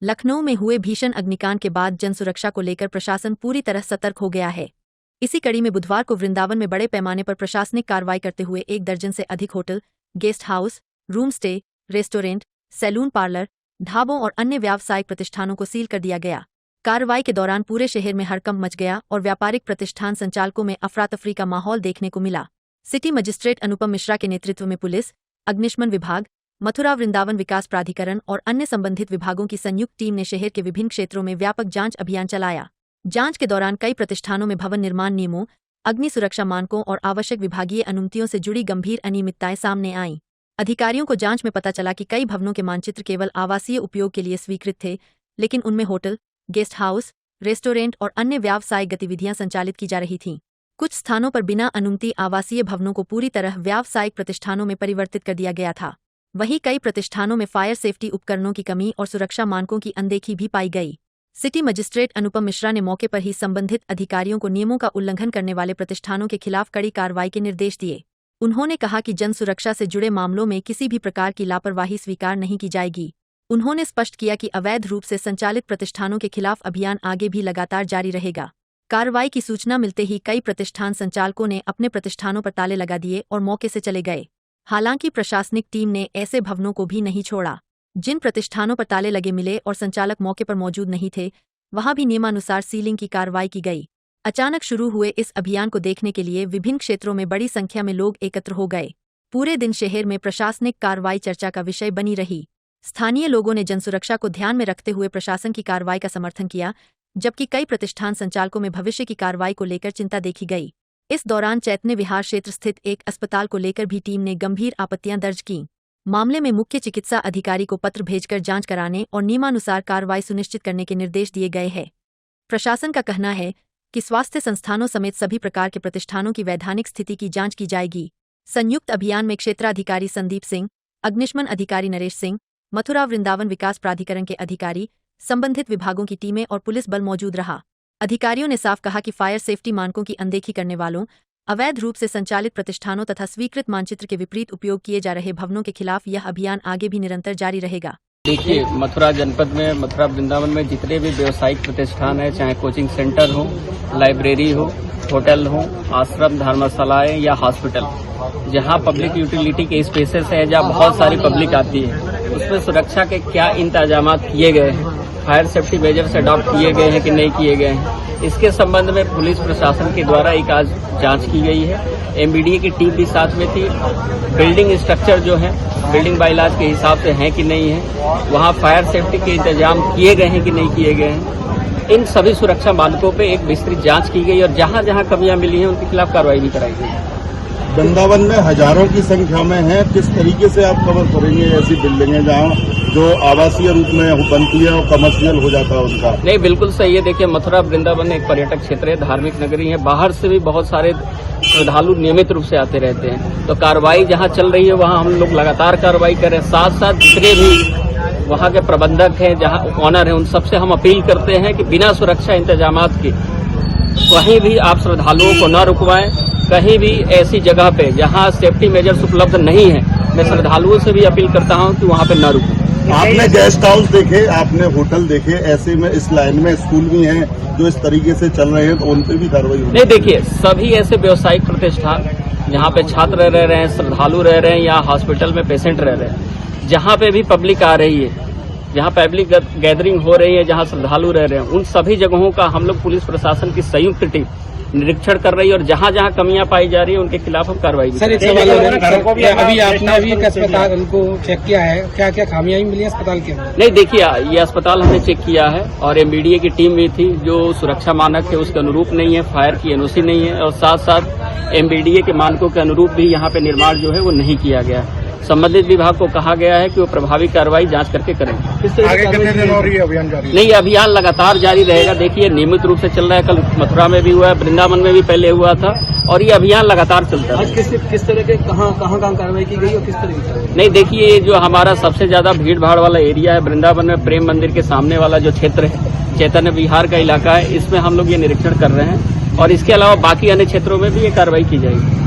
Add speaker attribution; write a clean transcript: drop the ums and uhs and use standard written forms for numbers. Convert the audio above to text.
Speaker 1: लखनऊ में हुए भीषण अग्निकांड के बाद जन सुरक्षा को लेकर प्रशासन पूरी तरह सतर्क हो गया है। इसी कड़ी में बुधवार को वृंदावन में बड़े पैमाने पर प्रशासनिक कार्रवाई करते हुए 1 दर्जन से अधिक hotel, guest house, room stay, restaurant, salon parlour, ढाबों और अन्य व्यावसायिक प्रतिष्ठानों को सील कर दिया गया। कार्रवाई के दौरान पूरे शहर में हड़कंप मच गया और व्यापारिक प्रतिष्ठान संचालकों में अफरा-तफरी का माहौल देखने को मिला। सिटी मजिस्ट्रेट अनुपम मिश्रा के नेतृत्व में पुलिस, अग्निशमन विभाग, मथुरा वृंदावन विकास प्राधिकरण और अन्य संबंधित विभागों की संयुक्त टीम ने शहर के विभिन्न क्षेत्रों में व्यापक जांच अभियान चलाया। जांच के दौरान कई प्रतिष्ठानों में भवन निर्माण नियमों, अग्नि सुरक्षा मानकों और आवश्यक विभागीय अनुमतियों से जुड़ी गंभीर अनियमितताएं सामने आईं। अधिकारियों को जांच में पता चला कि कई भवनों के मानचित्र केवल आवासीय उपयोग के लिए स्वीकृत थे, लेकिन उनमें होटल, गेस्ट हाउस, रेस्टोरेंट और अन्य व्यावसायिक गतिविधियां संचालित की जा रही थीं। कुछ स्थानों पर बिना अनुमति आवासीय भवनों को पूरी तरह व्यावसायिक प्रतिष्ठानों में परिवर्तित कर दिया गया था। वहीं कई प्रतिष्ठानों में फायर सेफ्टी उपकरणों की कमी और सुरक्षा मानकों की अनदेखी भी पाई गई। सिटी मजिस्ट्रेट अनुपम मिश्रा ने मौके पर ही संबंधित अधिकारियों को नियमों का उल्लंघन करने वाले प्रतिष्ठानों के खिलाफ कड़ी कार्रवाई के निर्देश दिए। उन्होंने कहा कि जन सुरक्षा से जुड़े मामलों में किसी भी प्रकार की लापरवाही स्वीकार नहीं की जाएगी। उन्होंने स्पष्ट किया कि अवैध रूप से संचालित प्रतिष्ठानों के खिलाफ अभियान आगे भी लगातार जारी रहेगा। कार्रवाई की सूचना मिलते ही कई प्रतिष्ठान संचालकों ने अपने प्रतिष्ठानों पर ताले लगा दिए और मौके से चले गए। हालांकि प्रशासनिक टीम ने ऐसे भवनों को भी नहीं छोड़ा। जिन प्रतिष्ठानों पर ताले लगे मिले और संचालक मौके पर मौजूद नहीं थे, वहां भी नियमानुसार सीलिंग की कार्रवाई की गई। अचानक शुरू हुए इस अभियान को देखने के लिए विभिन्न क्षेत्रों में बड़ी संख्या में लोग एकत्र हो गए। पूरे दिन शहर में प्रशासनिक कार्रवाई चर्चा का विषय बनी रही। स्थानीय लोगों ने जनसुरक्षा को ध्यान में रखते हुए प्रशासन की कार्रवाई का समर्थन किया, जबकि कई प्रतिष्ठान संचालकों में भविष्य की कार्रवाई को लेकर चिंता देखी गई। इस दौरान चैतन्य विहार क्षेत्र स्थित एक अस्पताल को लेकर भी टीम ने गंभीर आपत्तियां दर्ज की। मामले में मुख्य चिकित्सा अधिकारी को पत्र भेजकर जांच कराने और नियमानुसार कार्रवाई सुनिश्चित करने के निर्देश दिए गए हैं। प्रशासन का कहना है कि स्वास्थ्य संस्थानों समेत सभी प्रकार के प्रतिष्ठानों की वैधानिक स्थिति की जांच की जाएगी। संयुक्त अभियान में क्षेत्राधिकारी संदीप सिंह, अग्निशमन अधिकारी नरेश सिंह, मथुरा वृंदावन विकास प्राधिकरण के अधिकारी, संबंधित विभागों की टीमें और पुलिस बल मौजूद रहा। अधिकारियों ने साफ कहा कि फायर सेफ्टी मानकों की अनदेखी करने वालों, अवैध रूप से संचालित प्रतिष्ठानों तथा स्वीकृत मानचित्र के विपरीत उपयोग किए जा रहे भवनों के खिलाफ यह अभियान आगे भी निरंतर जारी रहेगा।
Speaker 2: देखिए, मथुरा जनपद में, मथुरा वृंदावन में जितने भी व्यवसायिक प्रतिष्ठान है, चाहे कोचिंग सेंटर हो, लाइब्रेरी हो, होटल हो, आश्रम, धर्मशालाएं या हॉस्पिटल, जहां पब्लिक यूटिलिटी के स्पेसेस है, जहां बहुत सारी पब्लिक आती है, उसमें सुरक्षा के क्या इंतजाम किए गए हैं, फायर सेफ्टी मेजर्स अडॉप्ट किए गए हैं कि नहीं किए गए हैं, इसके संबंध में पुलिस प्रशासन के द्वारा एक आज जांच की गई है। एमबीडीए की टीम भी साथ में थी। बिल्डिंग स्ट्रक्चर जो है बिल्डिंग बाइलाज के हिसाब से है कि नहीं है, वहाँ फायर सेफ्टी के इंतजाम किए गए हैं कि नहीं किए गए हैं, इन सभी सुरक्षा मानकों पे एक विस्तृत जांच की गई और जहाँ जहाँ कमियां मिली हैं उनके खिलाफ कार्रवाई भी कराई गई।
Speaker 3: वृंदावन में हजारों की संख्या में है, किस तरीके से आप कवर करेंगे ऐसी बिल्डिंगें जहाँ जो आवासीय रूप में बनती है और कमर्शियल हो जाता है उनका?
Speaker 2: नहीं, बिल्कुल सही है। देखिए, मथुरा वृंदावन एक पर्यटक क्षेत्र है, धार्मिक नगरी है, बाहर से भी बहुत सारे श्रद्धालु नियमित रूप से आते रहते हैं। तो कार्रवाई जहाँ चल रही है वहाँ हम लोग लगातार कार्रवाई कर रहे हैं। साथ साथ जितने भी वहाँ के प्रबंधक हैं, जहाँ ऑनर है, उन सबसे हम अपील करते हैं कि बिना सुरक्षा इंतजामात के कहीं भी आप श्रद्धालुओं को न रुकवाएं। कहीं भी ऐसी जगह पे जहां सेफ्टी मेजर्स उपलब्ध नहीं है, मैं श्रद्धालुओं से भी अपील करता हूं कि वहां पे न रुकें।
Speaker 3: आपने गेस्ट हाउस देखे, आपने होटल देखे, ऐसे में इस लाइन में स्कूल भी हैं जो इस तरीके से चल रहे हैं, तो उन पे भी कार्रवाई होगी?
Speaker 2: नहीं, देखिए, सभी ऐसे व्यवसायिक प्रतिष्ठान जहाँ पे छात्र रह रहे हैं, श्रद्धालु रह रहे हैं या हॉस्पिटल में पेशेंट रह रहे हैं, जहाँ पे भी पब्लिक आ रही है, जहाँ पब्लिक गैदरिंग हो रही है, जहाँ श्रद्धालु रह रहे हैं, उन सभी जगहों का हम लोग पुलिस प्रशासन की संयुक्त टीम निरीक्षण कर रही है और जहाँ जहाँ कमियां पाई जा रही है उनके खिलाफ हम कार्रवाई भी।
Speaker 4: सर, एक सवाल है, अभी आपने भी एक अस्पताल उनको चेक किया है, क्या क्या खामियां मिली अस्पताल के?
Speaker 2: नहीं, देखिए, ये अस्पताल हमने चेक किया है और एमबीडीए की टीम भी थी, जो सुरक्षा मानक है उसके अनुरूप नहीं है, फायर की एनओसी नहीं है और साथ साथ एमबीडीए के मानकों के अनुरूप भी यहाँ पे निर्माण जो है वो नहीं किया गया है। संबंधित विभाग को कहा गया है कि वो प्रभावी कार्रवाई जांच करके करेंगे।
Speaker 3: आगे कितने दिन और ये अभियान जारी?
Speaker 2: नहीं, अभियान लगातार जारी रहेगा। देखिए, नियमित रूप से चल रहा है। कल मथुरा में भी हुआ है, वृंदावन में भी पहले हुआ था और ये अभियान लगातार चलता है।
Speaker 4: आज किस तरह के कहाँ कार्रवाई की गई और किस तरह की?
Speaker 2: नहीं, देखिए, ये जो हमारा सबसे ज्यादा भीड़ भाड़ वाला एरिया है वृंदावन में, प्रेम मंदिर के सामने वाला जो क्षेत्र है, चैतन्य विहार का इलाका है, इसमें हम लोग ये निरीक्षण कर रहे हैं और इसके अलावा बाकी अन्य क्षेत्रों में भी ये कार्रवाई की जाएगी।